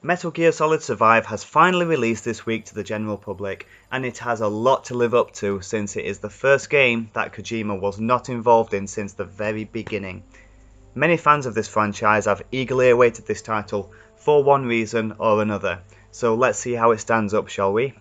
Metal Gear Solid Survive has finally released this week to the general public, and it has a lot to live up to since it is the first game that Kojima was not involved in since the very beginning. Many fans of this franchise have eagerly awaited this title for one reason or another, so let's see how it stands up, shall we?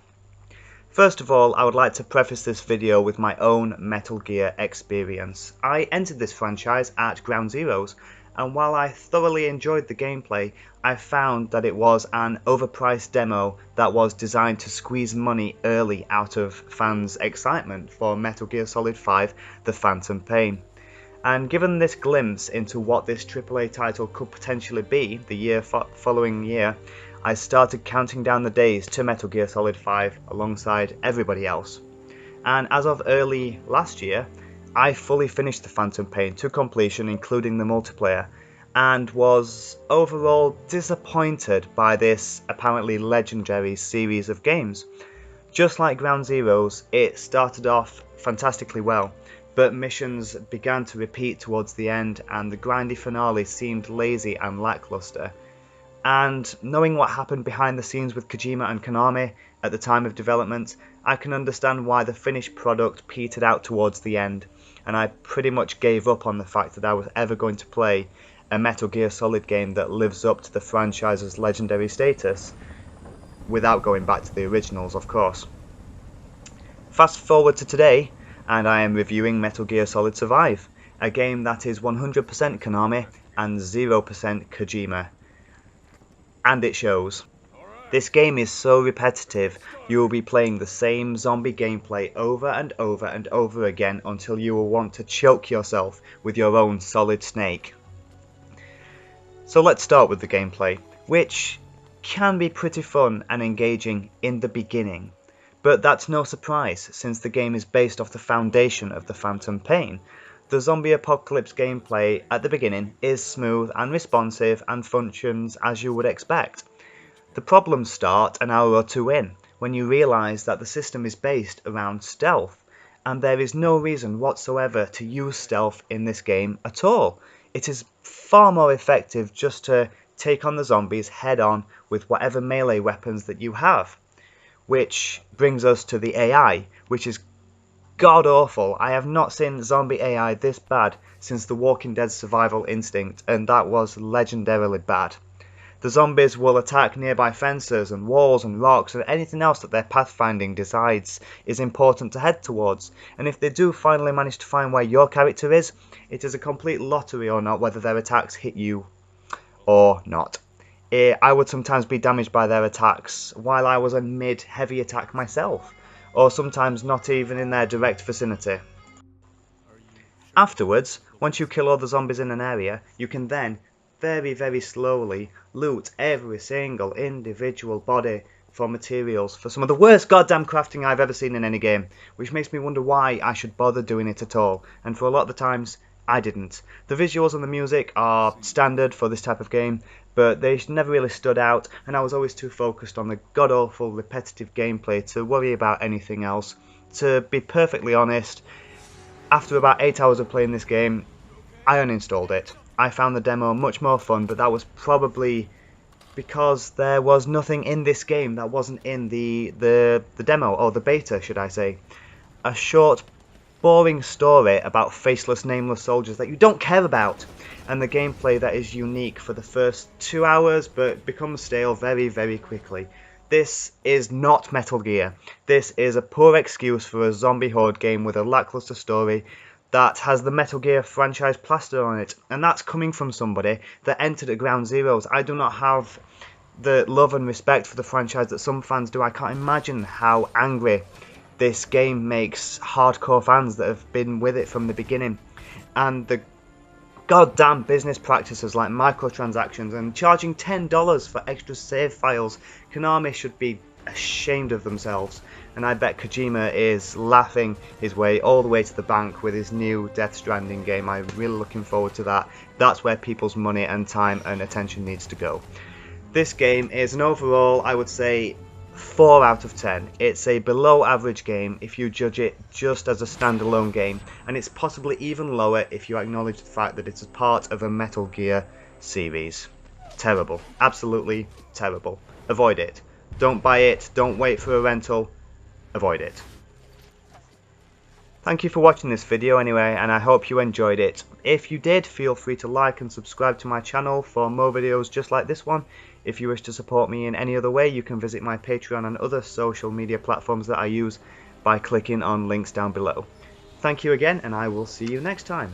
First of all, I would like to preface this video with my own Metal Gear experience. I entered this franchise at Ground Zeroes, and while I thoroughly enjoyed the gameplay, I found that it was an overpriced demo that was designed to squeeze money early out of fans' excitement for Metal Gear Solid 5: The Phantom Pain. And given this glimpse into what this AAA title could potentially be the following year, I started counting down the days to Metal Gear Solid 5 alongside everybody else. And as of early last year, I fully finished the Phantom Pain to completion, including the multiplayer, and was overall disappointed by this apparently legendary series of games. Just like Ground Zeroes, it started off fantastically well, but missions began to repeat towards the end and the grindy finale seemed lazy and lackluster. And knowing what happened behind the scenes with Kojima and Konami at the time of development, I can understand why the finished product petered out towards the end, and I pretty much gave up on the fact that I was ever going to play a Metal Gear Solid game that lives up to the franchise's legendary status, without going back to the originals, of course. Fast forward to today, and I am reviewing Metal Gear Solid Survive, a game that is 100% Konami and 0% Kojima. And it shows. This game is so repetitive, you will be playing the same zombie gameplay over and over and over again until you will want to choke yourself with your own Solid Snake. So let's start with the gameplay, which can be pretty fun and engaging in the beginning. But that's no surprise, since the game is based off the foundation of the Phantom Pain. The zombie apocalypse gameplay at the beginning is smooth and responsive and functions as you would expect. The problems start an hour or two in, when you realise that the system is based around stealth, and there is no reason whatsoever to use stealth in this game at all. It is far more effective just to take on the zombies head on with whatever melee weapons that you have. Which brings us to the AI, which is god awful. I have not seen zombie AI this bad since The Walking Dead Survival Instinct, and that was legendarily bad. The zombies will attack nearby fences and walls and rocks and anything else that their pathfinding decides is important to head towards, and if they do finally manage to find where your character is, it is a complete lottery or not whether their attacks hit you or not. I would sometimes be damaged by their attacks while I was a mid-heavy attack myself, or sometimes not even in their direct vicinity. Afterwards, once you kill all the zombies in an area, you can then very slowly loot every single individual body for materials for some of the worst goddamn crafting I've ever seen in any game, which makes me wonder why I should bother doing it at all, and for a lot of the times I didn't. The visuals and the music are standard for this type of game, but they never really stood out, and I was always too focused on the god-awful repetitive gameplay to worry about anything else. To be perfectly honest, after about 8 hours of playing this game, I uninstalled it. I found the demo much more fun, but that was probably because there was nothing in this game that wasn't in the demo, or the beta should I say. A short, boring story about faceless, nameless soldiers that you don't care about, and the gameplay that is unique for the first 2 hours but becomes stale very quickly. This is not Metal Gear. This is a poor excuse for a zombie horde game with a lackluster story that has the Metal Gear franchise plastered on it, and that's coming from somebody that entered at Ground Zeroes. I do not have the love and respect for the franchise that some fans do. I can't imagine how angry this game makes hardcore fans that have been with it from the beginning. And the goddamn business practices like microtransactions and charging $10 for extra save files. Konami should be ashamed of themselves, and I bet Kojima is laughing his way all the way to the bank with his new Death Stranding game. I'm really looking forward to that. That's where people's money and time and attention needs to go. This game is an overall, I would say, 4 out of 10. It's a below average game if you judge it just as a standalone game, and it's possibly even lower if you acknowledge the fact that it's a part of a Metal Gear series. Terrible. Absolutely terrible. Avoid it. Don't buy it. Don't wait for a rental. Avoid it. Thank you for watching this video anyway, and I hope you enjoyed it. If you did, feel free to like and subscribe to my channel for more videos just like this one. If you wish to support me in any other way, you can visit my Patreon and other social media platforms that I use by clicking on links down below. Thank you again, and I will see you next time.